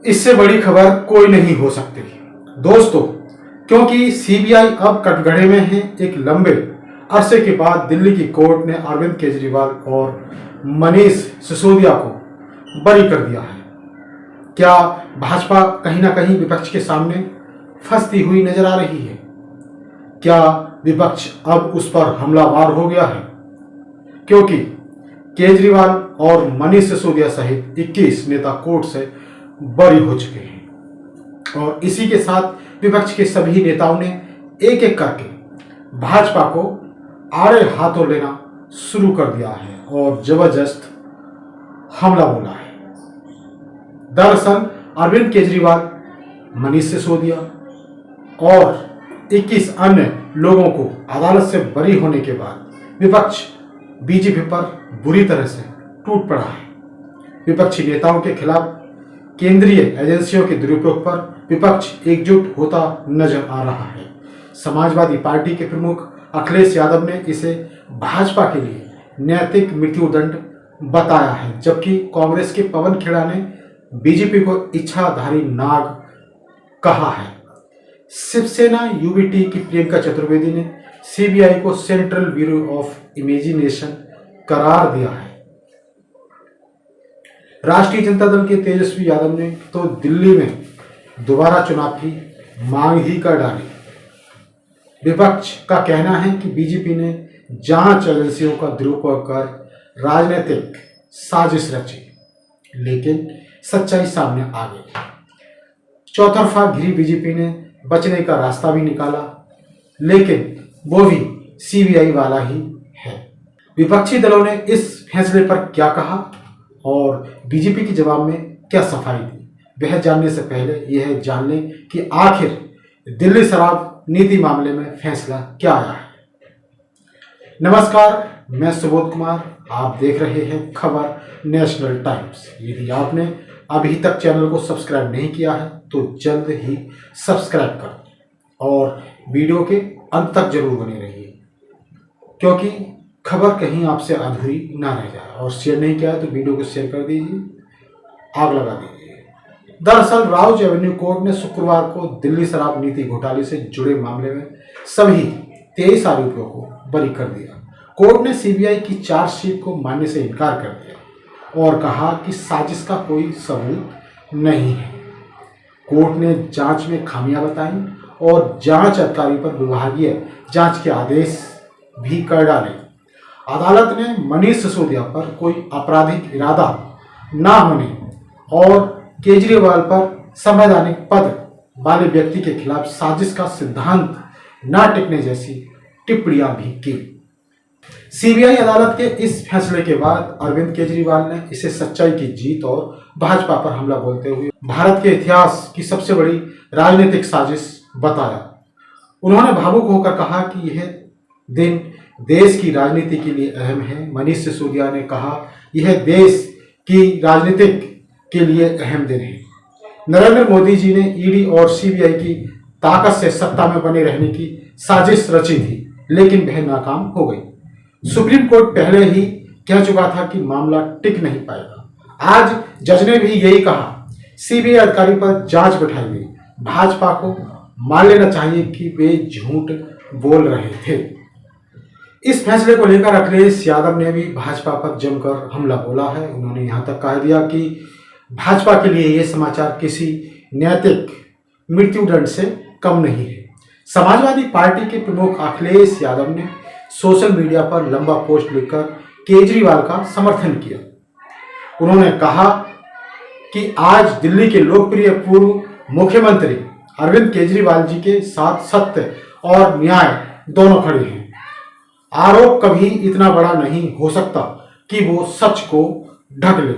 इससे बड़ी खबर कोई नहीं हो सकती दोस्तों, क्योंकि सीबीआई अब कटघरे में है। एक लंबे अरसे के बाद दिल्ली की कोर्ट ने अरविंद केजरीवाल और मनीष सिसोदिया को बरी कर दिया है। क्या भाजपा कहीं ना कहीं विपक्ष के सामने फंसती हुई नजर आ रही है? क्या विपक्ष अब उस पर हमलावर हो गया है? क्योंकि केजरीवाल और मनीष सिसोदिया सहित 21 नेता कोर्ट से बरी हो चुके हैं और इसी के साथ विपक्ष के सभी नेताओं ने एक एक करके भाजपा को आड़े हाथों लेना शुरू कर दिया है और जबरदस्त हमला बोला है। दरअसल अरविंद केजरीवाल, मनीष सिसोदिया और 21 अन्य लोगों को अदालत से बरी होने के बाद विपक्ष बीजेपी पर बुरी तरह से टूट पड़ा है। विपक्षी नेताओं के खिलाफ केंद्रीय एजेंसियों के दुरुपयोग पर विपक्ष एकजुट होता नजर आ रहा है। समाजवादी पार्टी के प्रमुख अखिलेश यादव ने इसे भाजपा के लिए नैतिक मृत्युदंड बताया है, जबकि कांग्रेस के पवन खेड़ा ने बीजेपी को इच्छाधारी नाग कहा है। शिवसेना यूबीटी की प्रियंका चतुर्वेदी ने सीबीआई को सेंट्रल ब्यूरो ऑफ इमेजिनेशन करार दिया है। राष्ट्रीय जनता दल के तेजस्वी यादव ने तो दिल्ली में दोबारा चुनाव की मांग ही कर डाली। विपक्ष का कहना है कि बीजेपी ने जांच एजेंसियों का दुरुपयोग कर राजनीतिक साजिश रची, लेकिन सच्चाई सामने आ गई। चौतरफा घिरी बीजेपी ने बचने का रास्ता भी निकाला, लेकिन वो भी सीबीआई वाला ही है। विपक्षी दलों ने इस फैसले पर क्या कहा और बीजेपी के जवाब में क्या सफाई दी, वह जानने से पहले यह जान लें कि आखिर दिल्ली शराब नीति मामले में फैसला क्या आया है। नमस्कार, मैं सुबोध कुमार, आप देख रहे हैं खबर नेशनल टाइम्स। यदि आपने अभी तक चैनल को सब्सक्राइब नहीं किया है तो जल्द ही सब्सक्राइब करें और वीडियो के अंत तक जरूर बने रहिए, क्योंकि खबर कहीं आपसे अधूरी ना रह जाए। और शेयर नहीं किया है तो वीडियो को शेयर कर दीजिए, आग लगा दीजिए। दरअसल राउज एवेन्यू कोर्ट ने शुक्रवार को दिल्ली शराब नीति घोटाले से जुड़े मामले में सभी 23 आरोपियों को बरी कर दिया। कोर्ट ने सीबीआई की चार्जशीट को मानने से इनकार कर दिया और कहा कि साजिश का कोई सबूत नहीं है। कोर्ट ने जांच में खामियां बताई और जांच अधिकारी पर विभागीय जांच के आदेश भी कर डाले। अदालत ने मनीष सिसोदिया पर कोई आपराधिक इरादा ना होने और केजरीवाल पर संवैधानिक पद वाले व्यक्ति के खिलाफ साजिश का सिद्धांत ना टिकने जैसी टिप्पणियां भी की। सीबीआई अदालत के इस फैसले के बाद अरविंद केजरीवाल ने इसे सच्चाई की जीत और भाजपा पर हमला बोलते हुए भारत के इतिहास की सबसे बड़ी राजनीतिक साजिश बताया। उन्होंने भावुक होकर कहा कि यह दिन देश की राजनीति के लिए अहम है। मनीष सिसोदिया ने कहा, यह देश की राजनीतिक के लिए अहम दिन है। नरेंद्र मोदी जी ने ईडी और सीबीआई की ताकत से सत्ता में बने रहने की साजिश रची थी, लेकिन वह नाकाम हो गई। सुप्रीम कोर्ट पहले ही कह चुका था कि मामला टिक नहीं पाएगा। आज जज ने भी यही कहा। सीबीआई अधिकारी पर जांच बैठाई गई। भाजपा को मान लेना चाहिए कि वे झूठ बोल रहे थे। इस फैसले को लेकर अखिलेश यादव ने भी भाजपा पर जमकर हमला बोला है। उन्होंने यहां तक कह दिया कि भाजपा के लिए यह समाचार किसी नैतिक मृत्युदंड से कम नहीं है। समाजवादी पार्टी के प्रमुख अखिलेश यादव ने सोशल मीडिया पर लंबा पोस्ट लिखकर केजरीवाल का समर्थन किया। उन्होंने कहा कि आज दिल्ली के लोकप्रिय पूर्व मुख्यमंत्री अरविंद केजरीवाल जी के साथ सत्य और न्याय दोनों खड़े हैं। आरोप कभी इतना बड़ा नहीं हो सकता कि वो सच को ढक ले।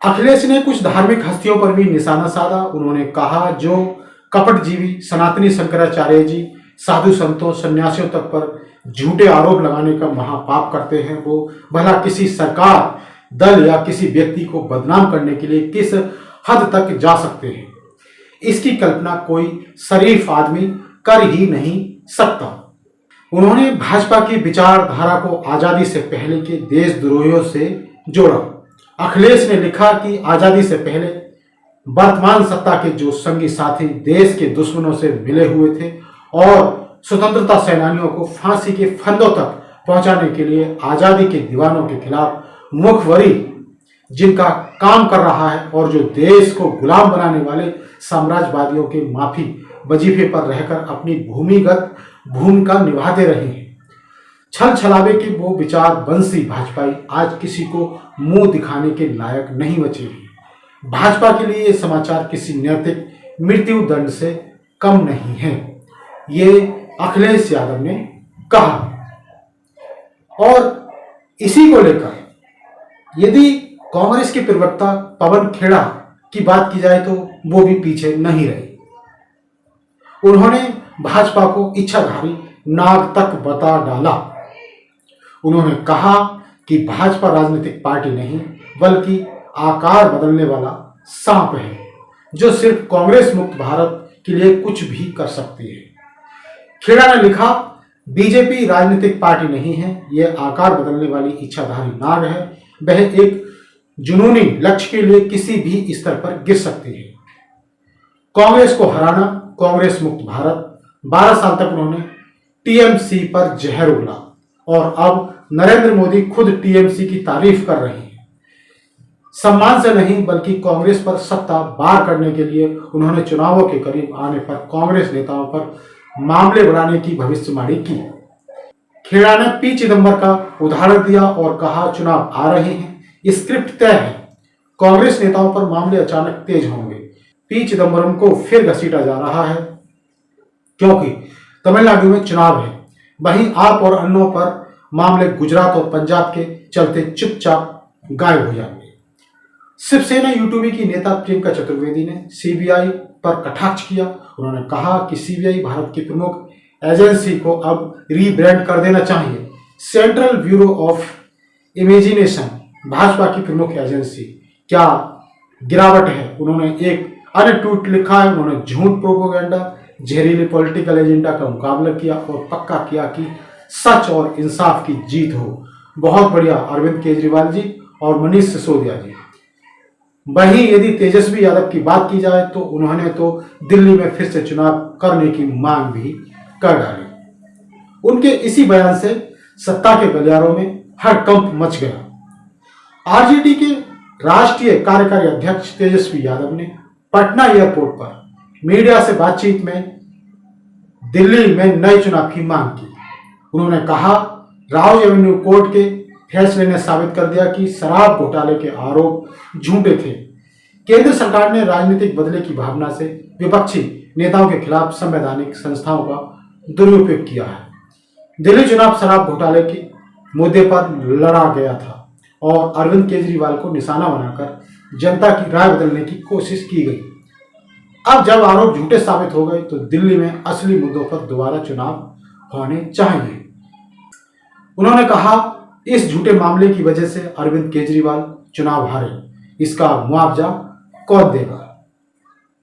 अखिलेश ने कुछ धार्मिक हस्तियों पर भी निशाना साधा। उन्होंने कहा, जो कपटजीवी सनातनी शंकराचार्य जी साधु संतों सन्यासियों तक पर झूठे आरोप लगाने का महापाप करते हैं, वो भला किसी सरकार, दल या किसी व्यक्ति को बदनाम करने के लिए किस हद तक जा सकते हैं, इसकी कल्पना कोई शरीफ आदमी कर ही नहीं सकता। उन्होंने भाजपा की विचारधारा को आजादी से पहले के देशद्रोहियों से जोड़ा। अखिलेश ने लिखा कि आजादी से पहले वर्तमान सत्ता के जो संगी साथी देश के दुश्मनों से मिले हुए थे और स्वतंत्रता सेनानियों को फांसी के फंदों तक पहुंचाने के लिए आजादी के दीवानों के खिलाफ मुखबरी जिनका काम कर रहा है और जो देश को गुलाम बनाने वाले साम्राज्यवादियों के माफी वजीफे पर रहकर अपनी भूमिगत भूमिका निभाते रहे हैं। छल छलावे के वो विचार बंसी भाजपाई आज किसी को मुंह दिखाने के लायक नहीं बचे हैं। भाजपा के लिए ये समाचार किसी नैतिक मृत्यु दंड से कम नहीं है, ये अखिलेश यादव ने कहा। और इसी को लेकर यदि कांग्रेस के प्रवक्ता पवन खेड़ा की बात की जाए तो वो भी पीछे नहीं रहे। उन्होंने भाजपा को इच्छाधारी नाग तक बता डाला। उन्होंने कहा कि भाजपा राजनीतिक पार्टी नहीं बल्कि आकार बदलने वाला सांप है जो सिर्फ कांग्रेस मुक्त भारत के लिए कुछ भी कर सकती है। खेड़ा ने लिखा, बीजेपी राजनीतिक पार्टी नहीं है, यह आकार बदलने वाली इच्छाधारी नाग है। वह एक जुनूनी लक्ष्य के लिए किसी भी स्तर पर गिर सकती है। कांग्रेस को हराना, कांग्रेस मुक्त भारत। 12 साल तक उन्होंने टीएमसी पर जहर उगला और अब नरेंद्र मोदी खुद टीएमसी की तारीफ कर रहे हैं। सम्मान से नहीं बल्कि कांग्रेस पर सत्ता बार करने के लिए उन्होंने चुनावों के करीब आने पर कांग्रेस नेताओं पर मामले बढ़ाने की भविष्यवाणी की। खेड़ा ने पी चिदंबरम का उदाहरण दिया और कहा, चुनाव आ रहे हैं, स्क्रिप्ट तय है, कांग्रेस नेताओं पर मामले अचानक तेज होंगे। पी चिदंबरम को फिर घसीटा जा रहा है क्योंकि तमिलनाडु में चुनाव है। वहीं आप और अन्यों पर मामले गुजरात और पंजाब के चलते चुपचाप गायब हो जाएंगे। शिवसेना यूटीवी की नेता प्रियंका चतुर्वेदी ने सीबीआई पर कटाक्ष किया। उन्होंने कहा कि सीबीआई भारत की प्रमुख एजेंसी को अब रीब्रांड कर देना चाहिए। Central bureau of imagination Bhajpa की प्रमुख एजेंसी, क्या गिरावट है। उन्होंने एक अन्य ट्वीट लिखा है, उन्होंने झूठ, प्रोपेगेंडा, जहरीले पॉलिटिकल एजेंडा का मुकाबला किया और पक्का किया कि सच और इंसाफ की जीत हो। बहुत बढ़िया अरविंद केजरीवाल जी और मनीष सिसोदिया जी। वहीं यदि तेजस्वी यादव की बात की जाए तो उन्होंने तो दिल्ली में फिर से चुनाव करने की मांग भी कर डाली। उनके इसी बयान से सत्ता के गलियारों में हड़कंप मच गया। आरजेडी के राष्ट्रीय कार्यकारी अध्यक्ष तेजस्वी यादव ने पटना एयरपोर्ट पर मीडिया से बातचीत में दिल्ली में नए चुनाव की मांग की। उन्होंने कहा, राउज एवेन्यू कोर्ट के फैसले ने साबित कर दिया कि शराब घोटाले के आरोप झूठे थे। केंद्र सरकार ने राजनीतिक बदले की भावना से विपक्षी नेताओं के खिलाफ संवैधानिक संस्थाओं का दुरुपयोग किया है। दिल्ली चुनाव शराब घोटाले के मुद्दे पर लड़ा गया था और अरविंद केजरीवाल को निशाना बनाकर जनता की राय बदलने की कोशिश की गई। अब जब आरोप झूठे साबित हो गए तो दिल्ली में असली मुद्दों पर दोबारा चुनाव होने चाहिए। उन्होंने कहा, इस झूठे मामले की वजह से अरविंद केजरीवाल चुनाव हारे, इसका मुआवजा कौन देगा।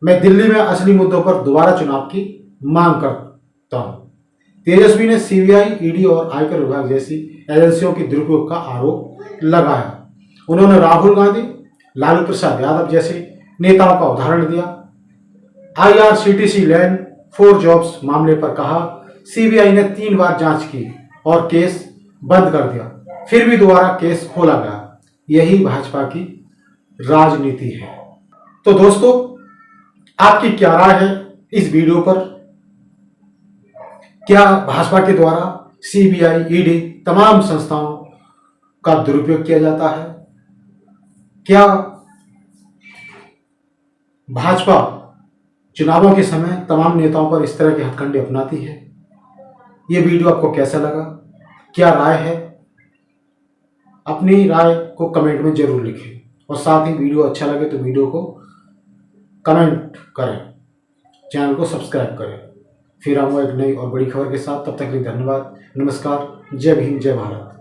मैं दिल्ली में असली मुद्दों पर दोबारा चुनाव की मांग करता हूं। तेजस्वी ने सीबीआई, ईडी और आयकर विभाग जैसी एजेंसियों के दुरुपयोग का आरोप लगाया। उन्होंने राहुल गांधी, लालू प्रसाद यादव जैसे नेताओं का उदाहरण दिया। आईआरसीटीसी लैंड फॉर जॉब्स मामले पर कहा, सीबीआई ने 3 बार जांच की और केस बंद कर दिया, फिर भी दोबारा केस खोला गया। यही भाजपा की राजनीति है। तो दोस्तों, आपकी क्या राय है इस वीडियो पर? क्या भाजपा के द्वारा सीबीआई, ईडी तमाम संस्थाओं का दुरुपयोग किया जाता है? क्या भाजपा चुनावों के समय तमाम नेताओं पर इस तरह के हथकंडे अपनाती है? ये वीडियो आपको कैसा लगा? क्या राय है? अपनी राय को कमेंट में जरूर लिखें और साथ ही वीडियो अच्छा लगे तो वीडियो को कमेंट करें, चैनल को सब्सक्राइब करें। फिर आऊँगा एक नई और बड़ी खबर के साथ। तब तक के लिए धन्यवाद, नमस्कार, जय भीम, जय भारत।